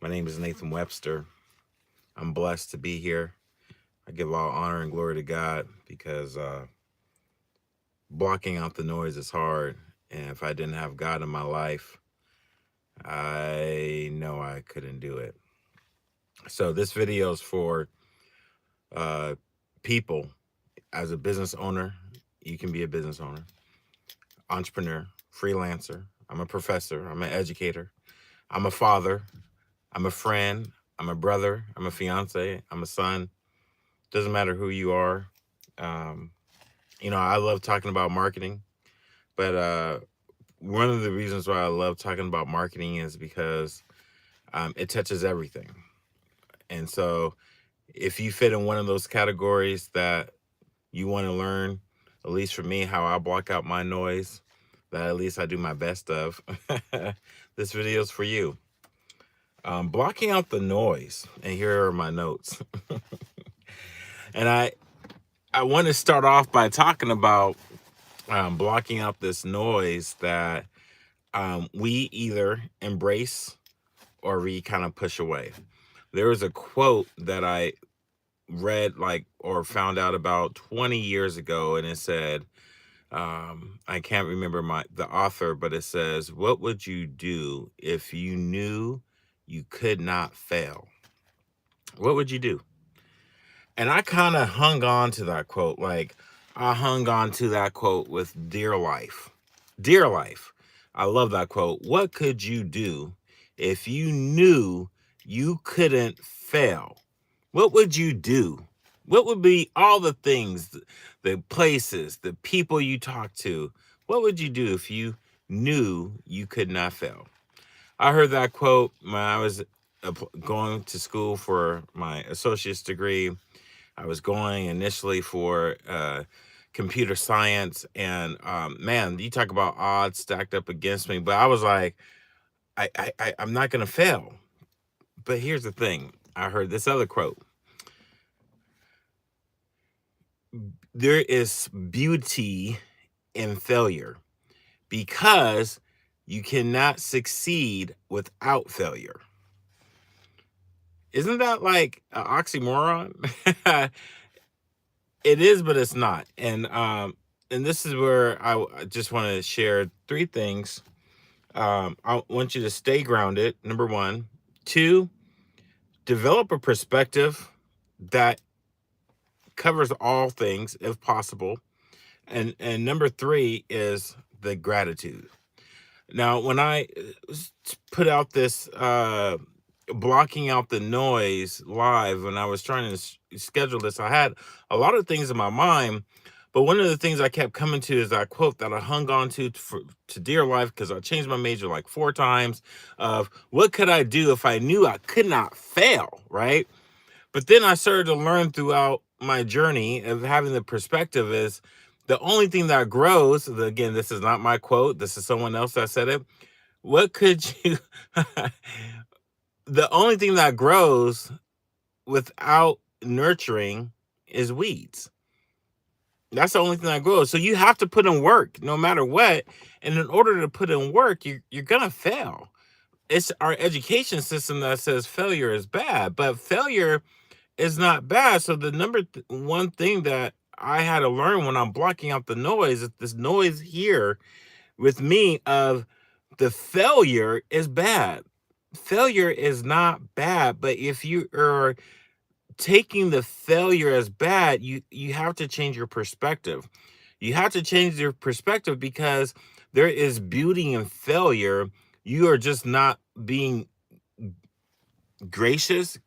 My name is Nathan Webster. I'm blessed to be here. I give all honor and glory to God because blocking out the noise is hard. And if I didn't have God in my life, I know I couldn't do it. So this video is for uh, people. As a business owner, you can be a business owner, entrepreneur, freelancer. I'm a professor. I'm an educator. I'm a father. I'm a friend. I'm a brother. I'm a fiance. I'm a son. Doesn't matter who you are. Um, I love talking about marketing, but one of the reasons why I love talking about marketing is because it touches everything. And so if you fit in one of those categories that you want to learn, at least for me, how I block out my noise, that at least I do my best of, this video is for you. Blocking out the noise. And here are my notes. And I want to start off by talking about blocking out this noise that we either embrace or we kind of push away. There was a quote that I read or found out about 20 years ago, and it said, I can't remember the author, but it says, "What would you do if you knew you could not fail? What would you do?" And I kind of hung on to that quote. I hung on to that quote with dear life. Dear life. I love that quote. What could you do if you knew you couldn't fail? What would you do? What would be all the things, the places, the people you talk to? What would you do if you knew you could not fail? I heard that quote when I was going to school for my associate's degree. I was going initially for computer science, and man, you talk about odds stacked up against me. But I was like, I'm not gonna fail. But here's the thing: I heard this other quote. There is beauty in failure because you cannot succeed without failure. Isn't that like an oxymoron? It is, but it's not. And this is where I just want to share three things. I want you to stay grounded. Number one. Two, develop a perspective that covers all things if possible. And number three is the gratitude. Now, when I put out this blocking out the noise live, when I was trying to schedule this, I had a lot of things in my mind. But one of the things I kept coming to is that quote that I hung on to dear life, because I changed my major like 4 times, of what could I do if I knew I could not fail, right? But then I started to learn throughout my journey of having the perspective is the only thing that grows, again, this is not my quote, this is someone else that said it. What could you, the only thing that grows without nurturing is weeds. That's the only thing that grows. So you have to put in work no matter what. And in order to put in work, you're going to fail. It's our education system that says failure is bad, but failure is not bad. So the one thing that I had to learn when I'm blocking out the noise is this noise here with me of the failure is bad. Failure is not bad, but if you are taking the failure as bad, you have to change your perspective. You have to change your perspective because there is beauty in failure. You are just not being gracious,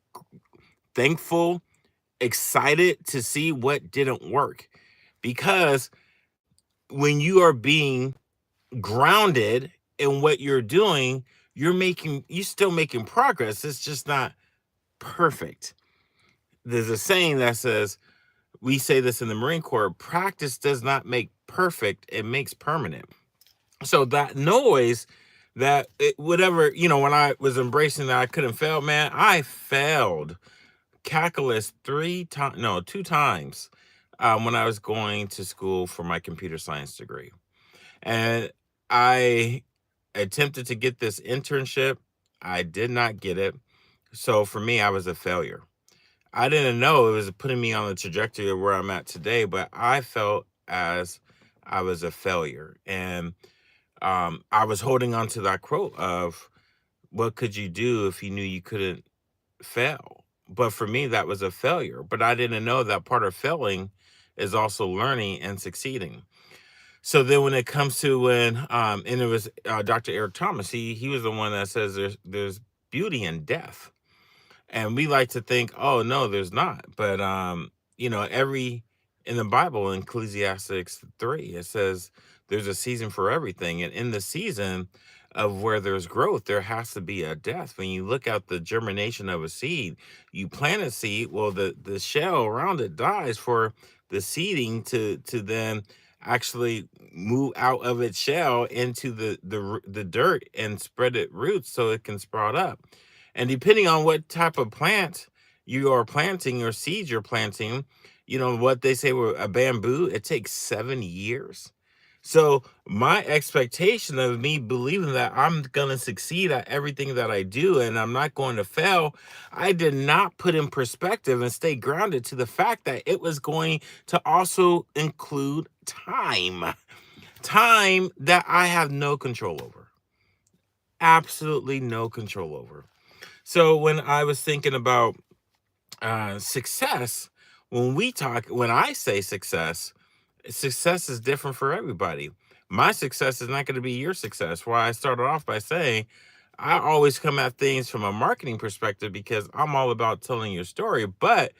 thankful, excited to see what didn't work. Because when you are being grounded in what you're doing, you're still making progress. It's just not perfect. There's a saying that says, we say this in the Marine Corps, practice does not make perfect, it makes permanent. So that noise, whatever, when I was embracing that I couldn't fail, man, I failed calculus 2 times when I was going to school for my computer science degree. And I attempted to get this internship. I did not get it. So for me, I was a failure. I didn't know it was putting me on the trajectory of where I'm at today, but I felt as I was a failure. And I was holding on to that quote of what could you do if you knew you couldn't fail? But for me, that was a failure. But I didn't know that part of failing is also learning and succeeding. So then when it comes to and it was Dr. Eric Thomas, he was the one that says there's beauty in death. And we like to think, oh no, there's not. But every in the Bible, in Ecclesiastes 3, it says there's a season for everything. And in the season of where there's growth, there has to be a death. When you look at the germination of a seed, you plant a seed, well, the shell around it dies for the seeding to then actually move out of its shell into the dirt and spread it roots so it can sprout up. And depending on what type of plant you are planting or seeds you're planting, what they say with a bamboo, it takes 7 years. So my expectation of me believing that I'm going to succeed at everything that I do and I'm not going to fail, I did not put in perspective and stay grounded to the fact that it was going to also include time that I have no control over, absolutely no control over. So when I was thinking about success, when I say success is different for everybody. My success is not going to be your success. Why I started off by saying I always come at things from a marketing perspective because I'm all about telling your story. But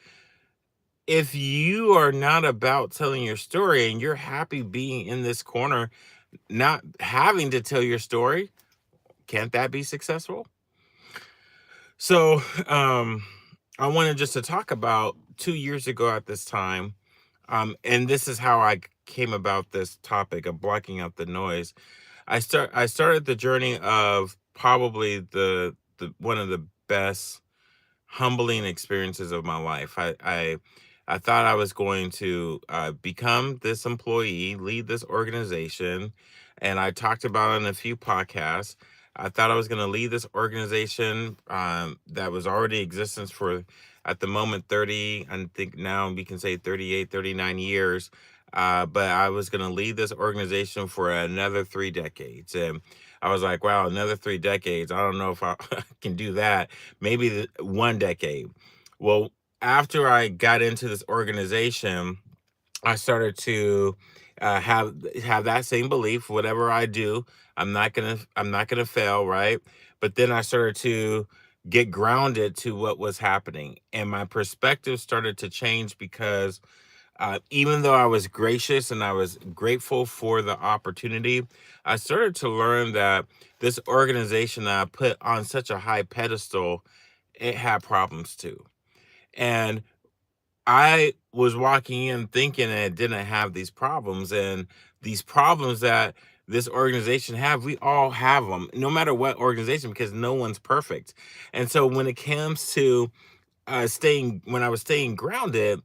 if you are not about telling your story and you're happy being in this corner, not having to tell your story, can't that be successful? So, I wanted just to talk about 2 years ago at this time, and this is how I came about this topic of blocking out the noise. I started the journey of probably the one of the best humbling experiences of my life. I thought I was going to become this employee, lead this organization, and I talked about it in a few podcasts. I thought I was going to lead this organization that was already in existence for, at the moment, 30, I think now we can say 38, 39 years. But I was going to lead this organization for another 3 decades. And I was like, wow, another 3 decades. I don't know if I can do that. Maybe 1 decade. Well, after I got into this organization, I started to have that same belief. Whatever I do, I'm not gonna fail, right? But then I started to get grounded to what was happening, and my perspective started to change because even though I was gracious and I was grateful for the opportunity, I started to learn that this organization that I put on such a high pedestal, it had problems too. And I was walking in thinking it didn't have these problems, and these problems that this organization have, we all have them, no matter what organization, because no one's perfect. And so when it comes to staying when I was staying grounded,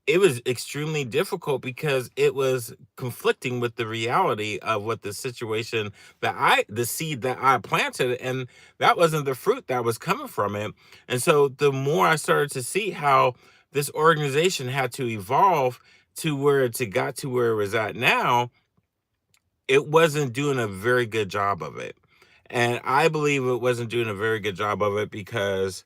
it was extremely difficult because it was conflicting with the reality of what the situation the seed that I planted, and that wasn't the fruit that was coming from it. And so the more I started to see how this organization had to evolve to where got to where it was at now, it wasn't doing a very good job of it. And I believe it wasn't doing a very good job of it because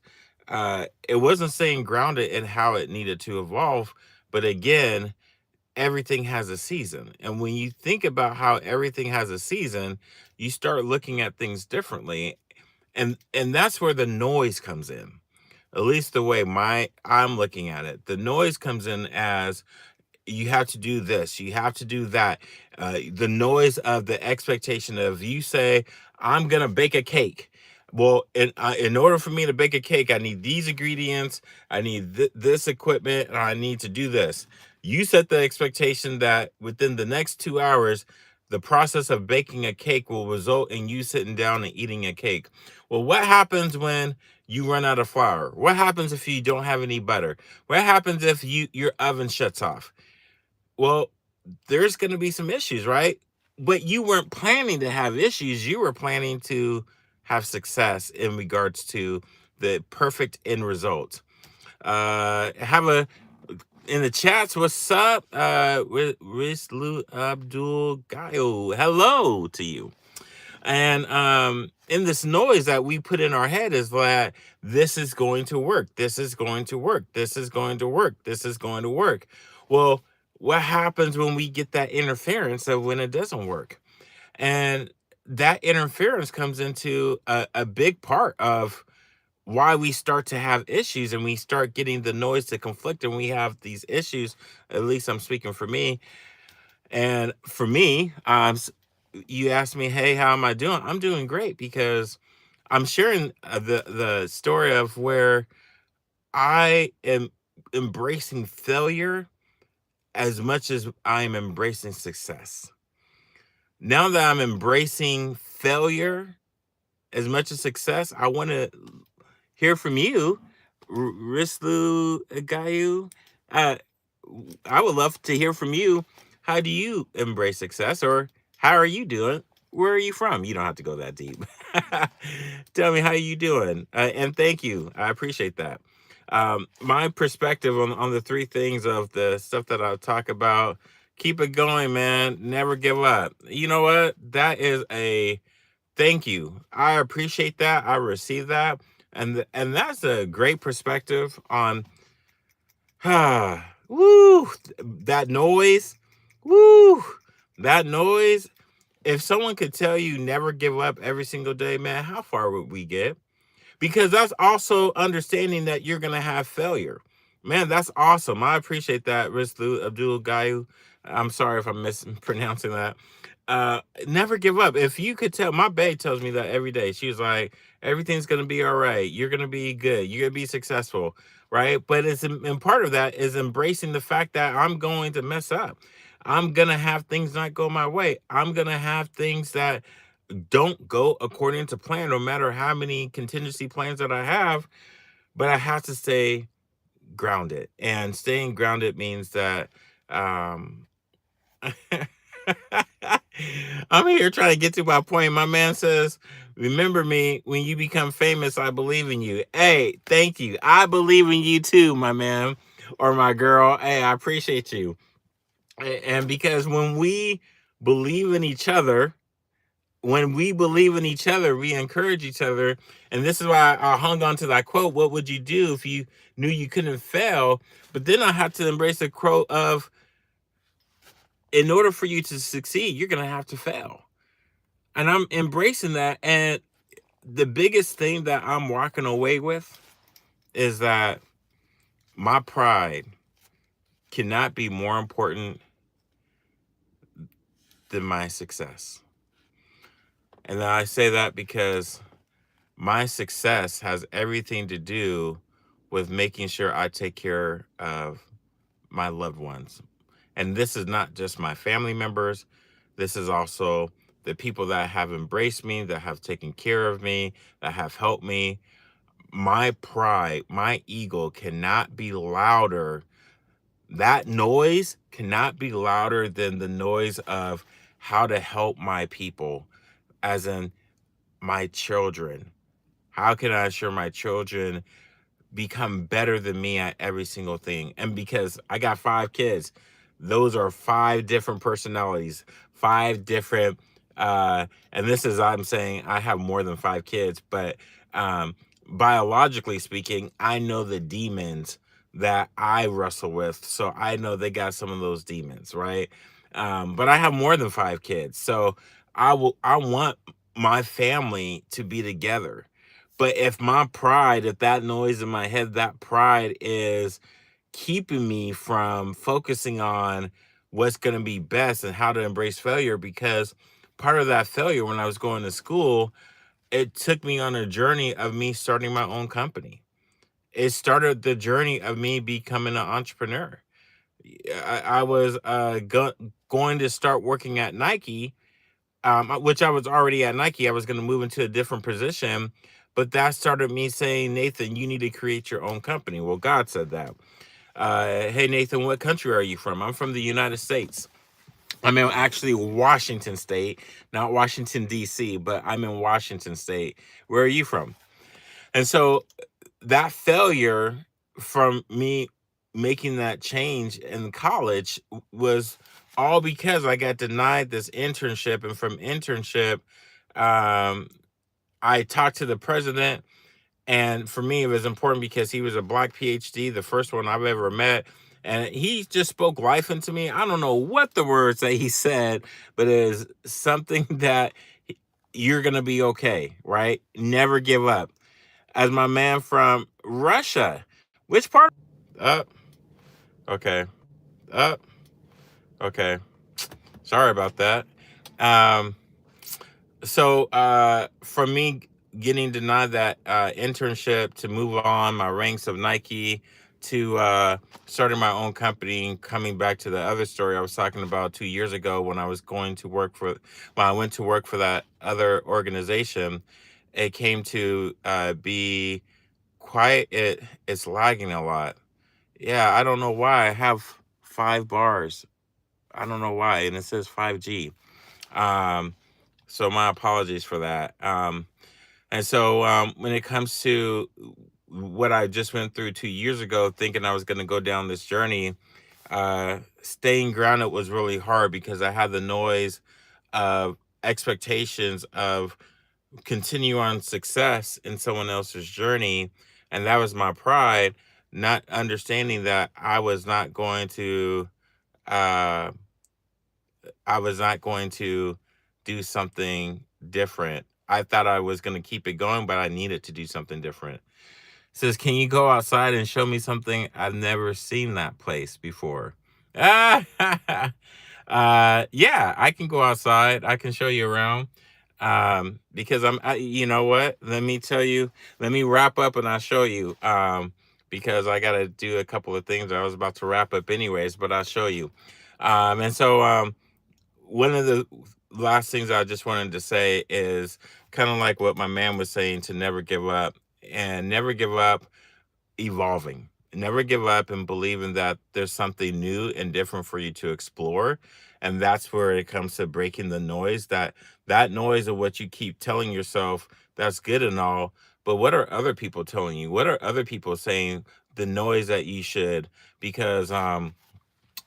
it wasn't staying grounded in how it needed to evolve. But again, everything has a season. And when you think about how everything has a season, you start looking at things differently. And that's where the noise comes in. At least the way I'm looking at it. The noise comes in as you have to do this, you have to do that. The noise of the expectation of you say, I'm gonna bake a cake. Well, in order for me to bake a cake, I need these ingredients, I need this equipment, and I need to do this. You set the expectation that within the next 2 hours, the process of baking a cake will result in you sitting down and eating a cake. Well, what happens when you run out of flour? What happens if you don't have any butter? What happens if your oven shuts off? Well, there's going to be some issues, right? But you weren't planning to have issues. You were planning to have success in regards to the perfect end result. Have a in the chats. What's up? Rizlu Abdul Gayo. Hello to you. And in this noise that we put in our head is that this is going to work. This is going to work. This is going to work. This is going to work. Well, what happens when we get that interference of when it doesn't work? And that interference comes into a big part of why we start to have issues, and we start getting the noise to conflict, and we have these issues. At least I'm speaking for me. And for me, you asked me, hey, how am I doing? I'm doing great, because I'm sharing the story of where I am embracing failure as much as I'm embracing success. Now that I'm embracing failure as much as success, I want to hear from you, Rislu Gayu. Uh, I would love to hear from you. How do you embrace success, or how are you doing? Where are you from? You don't have to go that deep. Tell me how you doing, and thank you. I appreciate that. My perspective on the three things of the stuff that I'll talk about: keep it going, man. Never give up. You know what? That is a thank you. I appreciate that. I receive that, and that's a great perspective on woo, that noise. Woo, that noise. If someone could tell you never give up every single day, man, how far would we get? Because that's also understanding that you're going to have failure. Man, that's awesome. I appreciate that, Rizlu Abdul Gayu. I'm sorry if I'm mispronouncing that. Never give up. If you could tell, my bae tells me that every day. She was like, everything's going to be all right. You're going to be good. You're going to be successful, right? But and part of that is embracing the fact that I'm going to mess up. I'm going to have things not go my way. I'm going to have things that don't go according to plan, no matter how many contingency plans that I have. But I have to stay grounded, and staying grounded means that I'm here trying to get to my point. My man says, remember me when you become famous. I believe in you. Hey, thank you. I believe in you too, my man or my girl. Hey, I appreciate you. And because when we believe in each other, we encourage each other. And this is why I hung on to that quote. What would you do if you knew you couldn't fail? But then I have to embrace the quote of, in order for you to succeed, you're going to have to fail. And I'm embracing that. And the biggest thing that I'm walking away with is that my pride cannot be more important than my success. And I say that because my success has everything to do with making sure I take care of my loved ones. And this is not just my family members. This is also the people that have embraced me, that have taken care of me, that have helped me. My pride, my ego cannot be louder. That noise cannot be louder than the noise of how to help my people, as in my children. How can I assure my children become better than me at every single thing? And because I got 5 kids, those are 5 different personalities, 5 different and this is, I'm saying I have more than 5 kids, but biologically speaking, I know the demons that I wrestle with. So I know they got some of those demons, right? But I have more than 5 kids. So I want my family to be together. But if that noise in my head, that pride is keeping me from focusing on what's going to be best and how to embrace failure, because part of that failure when I was going to school, it took me on a journey of me starting my own company. It started the journey of me becoming an entrepreneur. I was going to start working at Nike, which I was already at Nike. I was going to move into a different position, but that started me saying, Nathan, you need to create your own company. Well, God said that. Hey, Nathan, what country are you from? I'm from the United States. I'm in actually Washington State, not Washington, D.C., but I'm in Washington State. Where are you from? And so that failure from me making that change in college was all because I got denied this internship. And from internship, um, I talked to the president. And for me, it was important because he was a Black PhD, the first one I've ever met. And he just spoke life into me. I don't know what the words that he said, but it is something that you're going to be okay, right? Never give up. As my man from Russia, which part? Up. Okay. Up. Okay. Sorry about that. Um, so for me getting denied that internship to move on my ranks of Nike to starting my own company, coming back to the other story I was talking about 2 years ago when I was going to work for when I went to work for that other organization, it came to be quiet. It's lagging a lot. Yeah, I don't know why. I have 5 bars. I don't know why, and it says 5G. Um, so my apologies for that. And so when it comes to what I just went through 2 years ago, thinking I was going to go down this journey, staying grounded was really hard because I had the noise of expectations of continue on success in someone else's journey. And that was my pride, not understanding that uh, I was not going to do something different. I thought I was going to keep it going, but I needed to do something different. It says, can you go outside and show me something? I've never seen that place before. Ah, yeah, I can go outside. I can show you around. Because you know what? Let me tell you, let me wrap up and I'll show you. Because I got to do a couple of things. I was about to wrap up anyways, but I'll show you. And so one of the last things I just wanted to say is kind of like what my man was saying, to never give up and never give up evolving. Never give up and believing that there's something new and different for you to explore. And that's where it comes to breaking the noise, that noise of what you keep telling yourself, that's good and all, but what are other people telling you? What are other people saying, the noise that you should? Because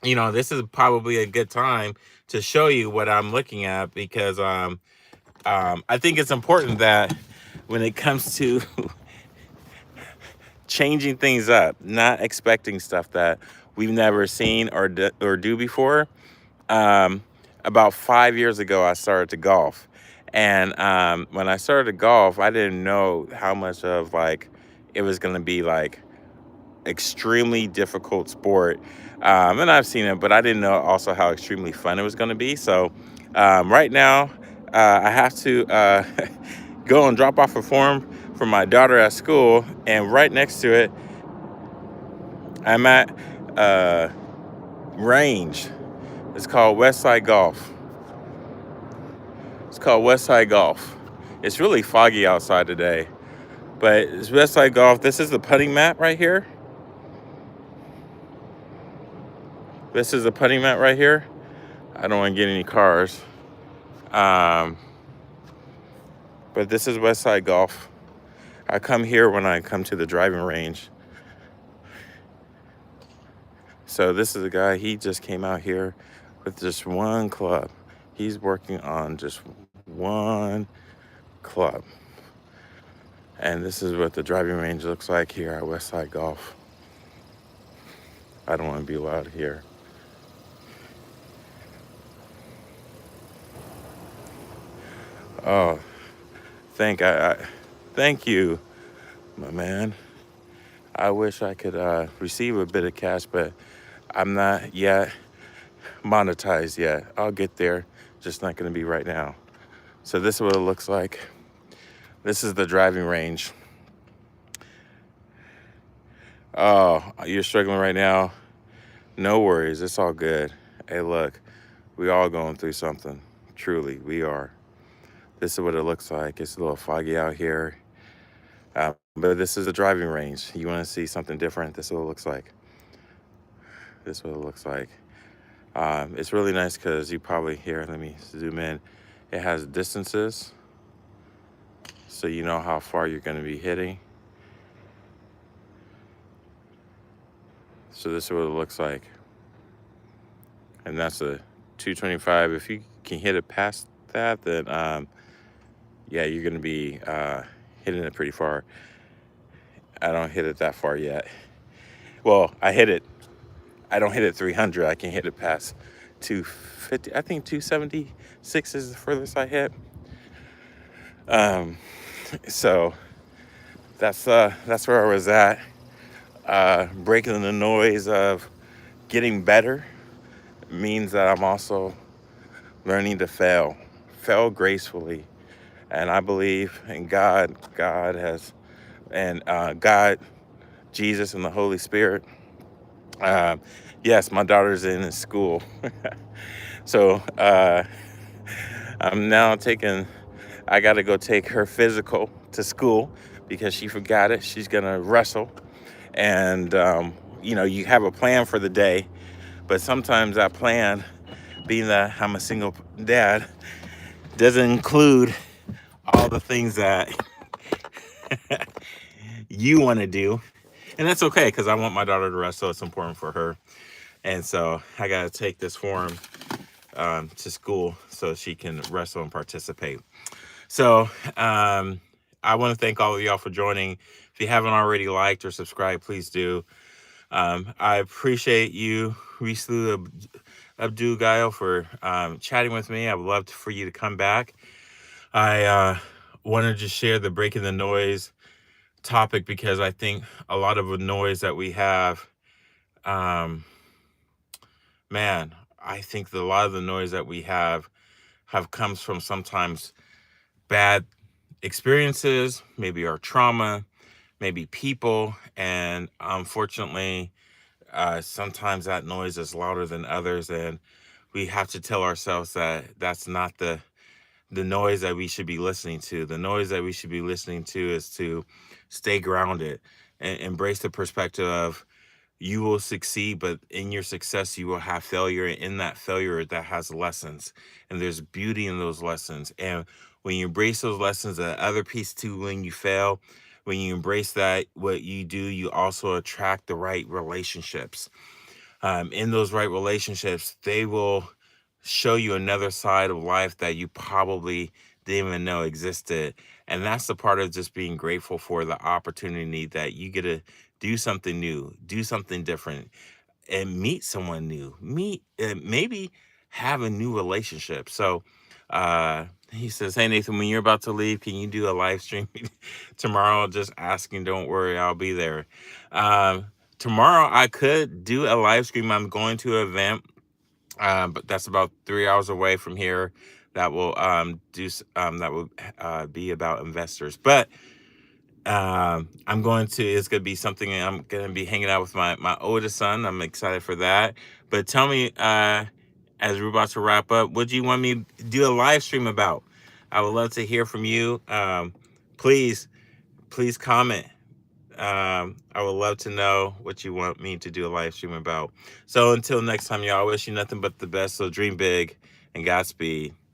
this is probably a good time to show you what I'm looking at, because I think it's important that when it comes to changing things up, not expecting stuff that we've never seen or do before. Um, about 5 years ago, I started to golf. And when I started to golf, I didn't know how much of it was going to be extremely difficult sport. And I've seen it, but I didn't know also how extremely fun it was going to be. So right now, I have to go and drop off a form for my daughter at school. And right next to it, I'm at range. It's called Westside Golf. It's called Westside Golf. It's really foggy outside today, but it's Westside Golf. This is the putting mat right here. This is the putting mat right here. I don't want to get any cars. But this is Westside Golf. I come here when I come to the driving range. So this is a guy, he just came out here with just one club. He's working on just one club. And this is what the driving range looks like here at Westside Golf. I don't want to be loud here. Oh, thank you, my man. I wish I could receive a bit of cash, but I'm not yet monetized yet. I'll get there, just not going to be right now. So this is what it looks like. This is the driving range. Oh, you're struggling right now? No worries, it's all good. Hey, look, we all going through something. Truly, we are. This is what it looks like. It's a little foggy out here. But this is the driving range. You want to see something different? This is what it looks like. This is what it looks like. It's really nice because you probably hear, let me zoom in. It has distances, so you know how far you're going to be hitting. So this is what it looks like. And that's a 225. If you can hit it past that, then yeah, you're going to be hitting it pretty far. I don't hit it that far yet. Well, I hit it. I don't hit it 300. I can hit it past 250. I think 276 is the furthest I hit. So that's where I was at. Breaking the noise of getting better means that I'm also learning to fail gracefully. And I believe in God. God has, and God, Jesus, and the Holy Spirit. Yes, my daughter's in school. So I'm now I got to go take her physical to school because she forgot it. She's going to wrestle. And, you have a plan for the day, but sometimes that plan, being that I'm a single dad, doesn't include all the things that you want to do. And that's okay, because I want my daughter to wrestle. It's important for her. And so I got to take this form to school so she can wrestle and participate. So I want to thank all of y'all for joining. If you haven't already liked or subscribed, please do. I appreciate you, Rislu Abdul Gayo, for chatting with me. I would love for you to come back. I wanted to share the breaking the noise topic because I think a lot of the noise that we have, I think that a lot of the noise that we have comes from sometimes bad experiences, maybe our trauma, maybe people, and unfortunately, sometimes that noise is louder than others, and we have to tell ourselves that that's not the noise that we should be listening to. The noise that we should be listening to is to stay grounded and embrace the perspective of you will succeed, but in your success, you will have failure. And in that failure, that has lessons, and there's beauty in those lessons. And when you embrace those lessons, the other piece too, when you fail, when you embrace that, what you do, you also attract the right relationships. In those right relationships, they will show you another side of life that you probably didn't even know existed. And that's the part of just being grateful for the opportunity that you get to do something new, do something different, and meet someone new, maybe have a new relationship. So he says, hey Nathan, when you're about to leave, can you do a live stream tomorrow? Just asking, don't worry, I'll be there. Tomorrow I could do a live stream. I'm going to an event, but that's about 3 hours away from here. That will be about investors. But it's going to be something. I'm going to be hanging out with my oldest son. I'm excited for that. But tell me, as we're about to wrap up, what do you want me to do a live stream about? I would love to hear from you. Please comment. I would love to know what you want me to do a live stream about. So until next time, y'all, I wish you nothing but the best. So dream big and Godspeed.